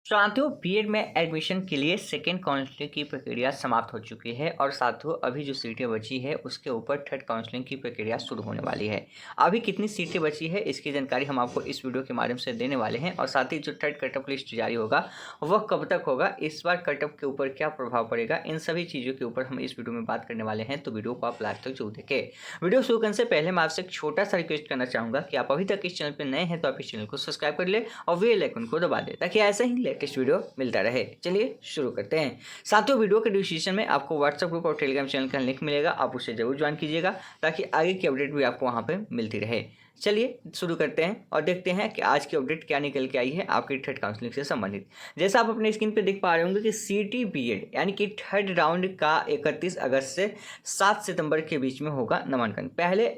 साथियों बीएड में एडमिशन के लिए सेकेंड काउंसलिंग की प्रक्रिया समाप्त हो चुकी है और साथियों अभी जो सीटें बची है उसके ऊपर थर्ड काउंसलिंग की प्रक्रिया शुरू होने वाली है। अभी कितनी सीटें बची है इसकी जानकारी हम आपको इस वीडियो के माध्यम से देने वाले हैं और साथ ही जो थर्ड कटअप लिस्ट जारी होगा वह कब तक होगा, इस बार कटअप के ऊपर क्या प्रभाव पड़ेगा, इन सभी चीज़ों के ऊपर हम इस वीडियो में बात करने वाले हैं। तो वीडियो को आप लास्ट तक जरूर देखें। वीडियो शुरू करने से पहले मैं आपसे एक छोटा सा रिक्वेस्ट करना चाहूँगा कि आप अभी तक इस चैनल पर नए हैं तो आप इस चैनल को सब्सक्राइब कर ले और बेल आइकन को दबा दें ताकि ऐसे ही लेटेस्ट वीडियो मिलता रहे। चलिए शुरू करते हैं। साथियों वीडियो के डिस्क्रिप्शन में आपको व्हाट्सएप ग्रुप और टेलीग्राम चैनल का लिंक मिलेगा, आप उसे जरूर ज्वाइन कीजिएगा ताकि आगे की अपडेट भी आपको वहां पे मिलती रहे। चलिए शुरू करते हैं और देखते हैं कि आज की अपडेट क्या निकल के आई है आपकी थर्ड काउंसलिंग से संबंधित। जैसा आप अपने स्क्रीन पे देख पा रहे होंगे कि सीटी बीएड यानी कि थर्ड राउंड का 31 अगस्त से 7 सितंबर के बीच में होगा नामांकन। पहले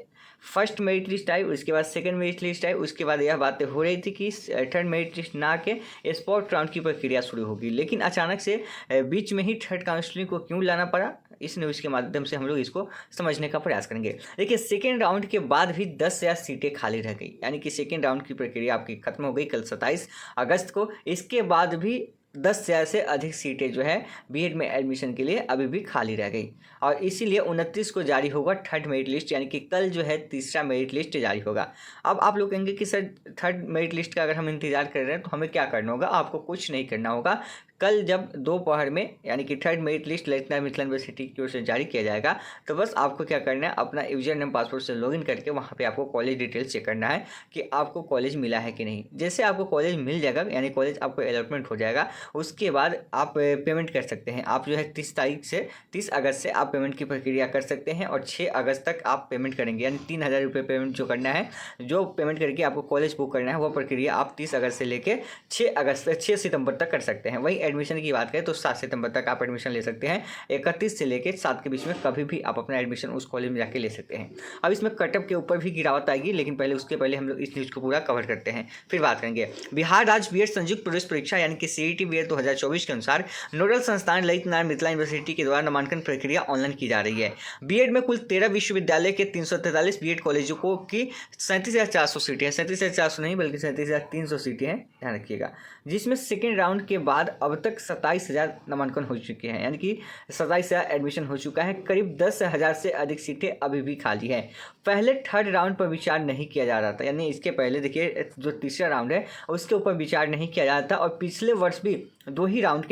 फर्स्ट मेरिट लिस्ट आई, उसके बाद सेकंड मेरिट लिस्ट आई, उसके बाद यह बातें हो रही थी कि थर्ड मेरिट लिस्ट ना के स्पॉट राउंड की प्रक्रिया शुरू होगी, लेकिन अचानक से बीच में ही थर्ड काउंसलिंग को क्यों लाना पड़ा, इस न्यूज़ के माध्यम से हम लोग इसको समझने का प्रयास करेंगे। देखिए सेकेंड राउंड के बाद भी 10,000 सीटें खाली रह गई, यानी कि सेकेंड राउंड की प्रक्रिया आपकी खत्म हो गई कल 27 अगस्त को। इसके बाद भी 10,000 से अधिक सीटें जो है बीएड में एडमिशन के लिए अभी भी खाली रह गई और इसीलिए 29 को जारी होगा थर्ड मेरिट लिस्ट, यानी कि कल जो है तीसरा मेरिट लिस्ट जारी होगा। अब आप लोग कहेंगे कि सर थर्ड मेरिट लिस्ट का अगर हम इंतजार कर रहे हैं तो हमें क्या करना होगा? आपको कुछ नहीं करना होगा। कल जब दोपहर में यानी कि थर्ड मेरिट लिस्ट लेटना मिथिला यूनिवर्सिटी की ओर से जारी किया जाएगा तो बस आपको क्या करना है, अपना यूजर नेम पासवर्ड से लॉगिन करके वहाँ पे आपको कॉलेज डिटेल्स चेक करना है कि आपको कॉलेज मिला है कि नहीं। जैसे आपको कॉलेज मिल जाएगा यानी कॉलेज आपको अलॉटमेंट हो जाएगा, उसके बाद आप पेमेंट कर सकते हैं। आप जो है 30 अगस्त से आप पेमेंट की प्रक्रिया कर सकते हैं और 6 अगस्त तक आप पेमेंट करेंगे, यानी 3,000 रुपये पेमेंट जो करना है, जो पेमेंट करके आपको कॉलेज बुक करना है, वह प्रक्रिया आप 30 अगस्त से लेकर 6 सितंबर तक कर सकते हैं। वही एडमिशन की बात करें तो 7 सितंबर तक आप एडमिशन ले सकते हैं। 31 से लेकर 7 के बीच में कभी भी आप अपना एडमिशन उस कॉलेज में जाके ले सकते हैं। अब इसमें कटअप के ऊपर भी गिरावट आएगी, लेकिन उसके पहले हम लोग इस न्यूज़ को पूरा कवर करते हैं, फिर बात करेंगे। बिहार राज्य बीएड संयुक्त प्रवेश परीक्षा यानी कि सीईटी बीएड 2024 के अनुसार नोडल संस्थान ललित नारायण मिथिला यूनिवर्सिटी के द्वारा नामांकन प्रक्रिया ऑनलाइन की जा रही है। बीएड में कुल 13 विश्वविद्यालय के 343 बीएड कॉलेजों को की 37,400 सीटें हैं। 37,400 नहीं बल्कि 37,300 सीटें हैं, ध्यान रखिएगा, जिसमें सेकेंड राउंड के बाद अब तक 27,000 नामांकन हो चुके हैं, यानी कि 27,000 एडमिशन हो चुका है। करीब 10,000 से अधिक सीटें अभी भी खाली हैं। पहले थर्ड राउंड पर विचार नहीं किया जा रहा था, यानी इसके पहले देखिए जो तीसरा राउंड है उसके ऊपर विचार नहीं किया जा रहा था और पिछले वर्ष भी दो ही राउंड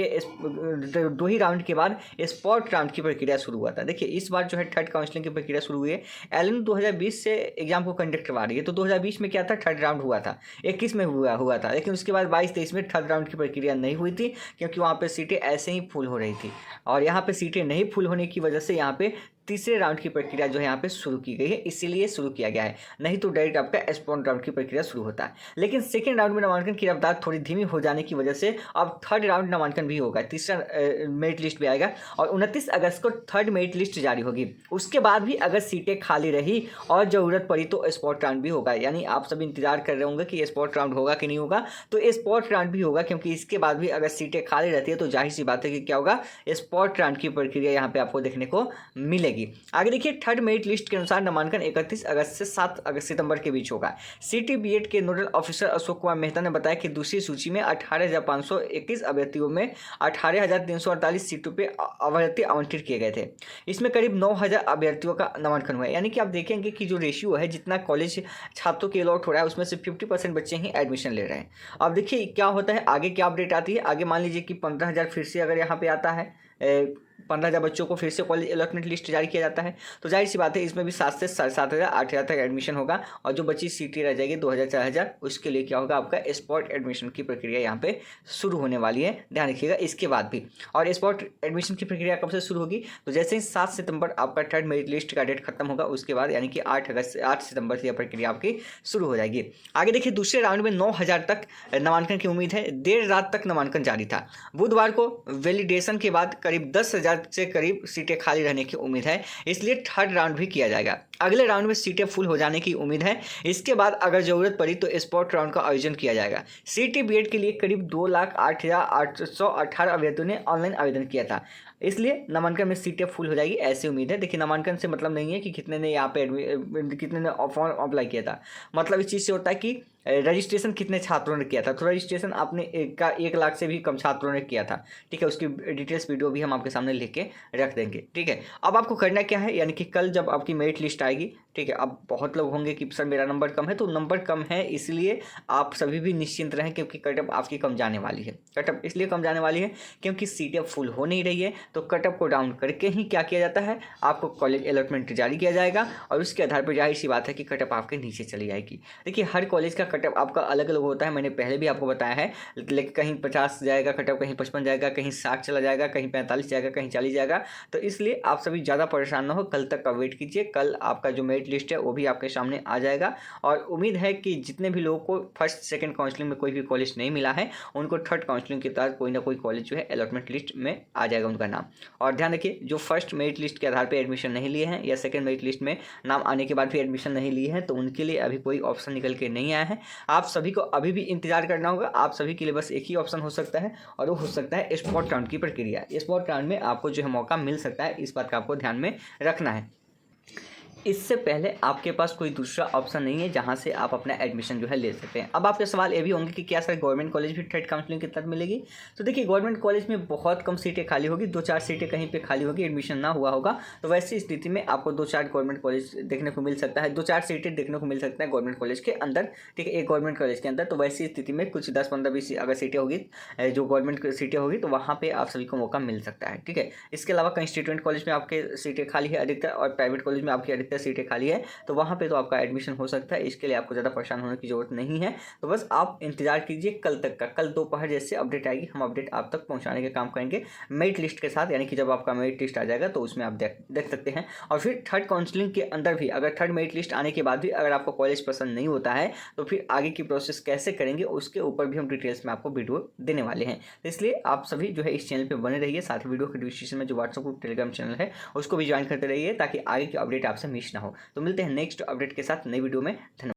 के बाद स्पॉट राउंड की प्रक्रिया शुरू हुआ था। देखिए इस बार जो है थर्ड काउंसलिंग की प्रक्रिया शुरू हुई है। एलन 2020 से एग्जाम को कंडक्ट करवा रही है, तो 2020 में क्या था, थर्ड राउंड हुआ था, 21 में हुआ था, लेकिन उसके बाद 22-23 में थर्ड राउंड की प्रक्रिया नहीं हुई थी क्योंकि वहाँ पे सीटें ऐसे ही फुल हो रही थी और यहाँ पे सीटें नहीं फुल होने की वजह से यहाँ पे तीसरे राउंड की प्रक्रिया जो है यहाँ पे शुरू की गई है, इसीलिए शुरू किया गया है, नहीं तो डायरेक्ट आपका स्पॉट राउंड की प्रक्रिया शुरू होता है। लेकिन सेकेंड राउंड में नामांकन की रफ्तार थोड़ी धीमी हो जाने की वजह से अब थर्ड राउंड नामांकन भी होगा, तीसरा मेरिट लिस्ट भी आएगा और 29 अगस्त को थर्ड मेरिट लिस्ट जारी होगी। उसके बाद भी अगर सीटें खाली रही और ज़रूरत पड़ी तो स्पॉट राउंड भी होगा, यानी आप सब इंतजार कर रहे होंगे कि स्पॉट राउंड होगा कि नहीं होगा, तो स्पॉट राउंड भी होगा क्योंकि इसके बाद भी अगर सीटें खाली रहती है तो जाहिर सी बात है कि क्या होगा, स्पॉट राउंड की प्रक्रिया यहाँ पे आपको देखने को मिलेगी। आगे देखिए थर्ड मेरिट लिस्ट के अनुसार नामांकन 31 अगस्त से 7 सितंबर के बीच होगा। सीटी बीएड के नोडल ऑफिसर अशोक कुमार मेहता ने बताया कि दूसरी सूची में 18,521 अभ्यर्थियों में 18,348 सीटों पे अभ्यर्थी आवंटित किए गए थे। इसमें करीब 9,000 अभ्यर्थियों का नामांकन हुआ है, यानी कि आप देखेंगे कि जो रेशियो है, जितना कॉलेज छात्रों के अलॉट हो रहा है उसमें से 50% बच्चे ही एडमिशन ले रहे हैं। अब देखिए क्या होता है, आगे क्या अपडेट आती है। आगे मान लीजिए कि 15,000 फिर से अगर यहाँ पे आता है, 15,000 बच्चों को फिर से कॉलेज अलॉटमेंट लिस्ट जारी किया जाता है, तो जाहिर सी बात है इसमें भी 7 से 7,500 8,000 तक एडमिशन होगा और जो बची सीटें रह जाएगी 2,000 4,000, उसके लिए क्या होगा, आपका स्पॉट एडमिशन की प्रक्रिया यहाँ पे शुरू होने वाली है, ध्यान रखिएगा इसके बाद भी। और स्पॉट एडमिशन की प्रक्रिया कब से शुरू होगी, तो जैसे ही 7 सितंबर आपका थर्ड मेरिट लिस्ट का डेट खत्म होगा उसके बाद, यानी कि 8 सितंबर से यह प्रक्रिया आपकी शुरू हो जाएगी। आगे देखिए दूसरे राउंड में 9,000 तक नामांकन की उम्मीद है। देर रात तक नामांकन जारी था। बुधवार को वैलिडेशन के बाद करीब 10,000 से करीब सीटें खाली रहने की उम्मीद है, इसलिए थर्ड राउंड भी किया जाएगा। अगले राउंड में सीटें फुल हो जाने की उम्मीद है। इसके बाद अगर जरूरत पड़ी तो स्पॉट राउंड का आयोजन किया जाएगा। सीटी बीएड के लिए करीब 2,08,818 अभ्यर्थियों ने ऑनलाइन आवेदन किया था। इसलिए नामांकन में सीटें फुल हो जाएगी ऐसी उम्मीद है। देखिए नामांकन से मतलब नहीं है कि कितने ने यहाँ पे कितने ने फॉर्म अप्लाई किया था, मतलब इस चीज़ से होता है कि रजिस्ट्रेशन कितने छात्रों ने किया था। तो रजिस्ट्रेशन आपने 1 लाख से भी कम छात्रों ने किया था, ठीक है। उसकी डिटेल्स वीडियो भी हम आपके सामने लेके रख देंगे, ठीक है। अब आपको करना क्या है, यानी कि कल जब आपकी मेरिट लिस्ट आएगी, ठीक है। अब बहुत लोग होंगे कि सर मेरा नंबर कम है, तो नंबर कम है इसलिए आप सभी भी निश्चिंत रहें, क्योंकि कटअप आपकी कम जाने वाली है। कटअप इसलिए कम जाने वाली है क्योंकि सीटें फुल हो नहीं रही है। तो कटअप को डाउन करके ही क्या किया जाता है, आपको कॉलेज अलॉटमेंट जारी किया जाएगा और उसके आधार पर जाहिर सी बात है कि कटअप आपके नीचे चली जाएगी। देखिए हर कॉलेज का कटअप आपका अलग अलग होता है, मैंने पहले भी आपको बताया है। लेकिन कहीं 50 जाएगा कटअप, कहीं 55 जाएगा, कहीं 60 चला जाएगा, कहीं 45 जाएगा, कहीं 40 जाएगा। तो इसलिए आप सभी ज़्यादा परेशान ना हो, कल तक का वेट कीजिए। कल आपका जो मेरिट लिस्ट है वो भी आपके सामने आ जाएगा और उम्मीद है कि जितने भी लोगों को फर्स्ट सेकंड काउंसलिंग में कोई भी कॉलेज नहीं मिला है, उनको थर्ड काउंसलिंग के तहत कोई ना कोई कॉलेज जो है अलॉटमेंट लिस्ट में आ जाएगा उनका नाम। और ध्यान रखिए, जो फर्स्ट मेरिट लिस्ट के आधार पर एडमिशन नहीं लिए हैं या सेकेंड मेरिट लिस्ट में नाम आने के बाद भी एडमिशन नहीं लिए हैं, तो उनके लिए अभी कोई ऑप्शन निकल के नहीं आया है। आप सभी को अभी भी इंतजार करना होगा। आप सभी के लिए बस एक ही ऑप्शन हो सकता है और वो हो सकता है स्पॉट काउंट की प्रक्रिया। स्पॉट काउंट में आपको जो है मौका मिल सकता है, इस बात का आपको ध्यान में रखना है। इससे पहले आपके पास कोई दूसरा ऑप्शन नहीं है जहां से आप अपना एडमिशन जो है ले सकते हैं। अब आपके सवाल ये भी होंगे कि क्या सर गवर्नमेंट कॉलेज भी थर्ड काउंसलिंग के तहत मिलेगी? तो देखिए गवर्नमेंट कॉलेज में बहुत कम सीटें खाली होगी, 2-4 सीटें कहीं पे खाली होगी, एडमिशन ना हुआ होगा। तो वैसी स्थिति में आपको 2-4 गवर्नमेंट कॉलेज देखने को मिल सकता है, 2-4 सीटें देखने को मिल सकता है गवर्नमेंट कॉलेज के अंदर, ठीक है, एक गवर्नमेंट कॉलेज के अंदर। तो वैसी स्थिति में कुछ 10, 15, 20 अगर सीटें होगी, जो गवर्नमेंट सीटें होगी, तो वहाँ पर आप सभी को मौका मिल सकता है, ठीक है। इसके अलावा कंस्टिट्यूएंट कॉलेज में आपके सीटें खाली है अधिकतर, और प्राइवेट कॉलेज में आपकी अधिकतर सीटें खाली है, तो वहाँ पे तो आपका एडमिशन हो सकता है। इसके लिए आपको ज़्यादा परेशान होने की जरूरत नहीं है। तो बस आप इंतजार कीजिए कल तक का। कल दोपहर जैसे अपडेट आएगी, हम अपडेट आप तक पहुँचाने का काम करेंगे मेरिट लिस्ट के साथ, यानी कि जब आपका मेरिट लिस्ट आ जाएगा तो उसमें आप देख सकते हैं। और फिर थर्ड काउंसलिंग के अंदर भी अगर थर्ड मेरिट लिस्ट आने के बाद भी अगर आपको कॉलेज पसंद नहीं होता है, तो फिर आगे की प्रोसेस कैसे करेंगे उसके ऊपर भी हम डिटेल्स में आपको वीडियो देने वाले हैं। तो इसलिए आप सभी जो है इस चैनल पर बने रहिए। साथ ही वीडियो के डिस्क्रिप्शन में जो व्हाट्सएप ग्रुप, टेलीग्राम चैनल है, उसको भी ज्वाइन करते रहिए ताकि आगे की अपडेट आपसे मिस ना हो। तो मिलते हैं नेक्स्ट अपडेट के साथ नई वीडियो में। धन्यवाद।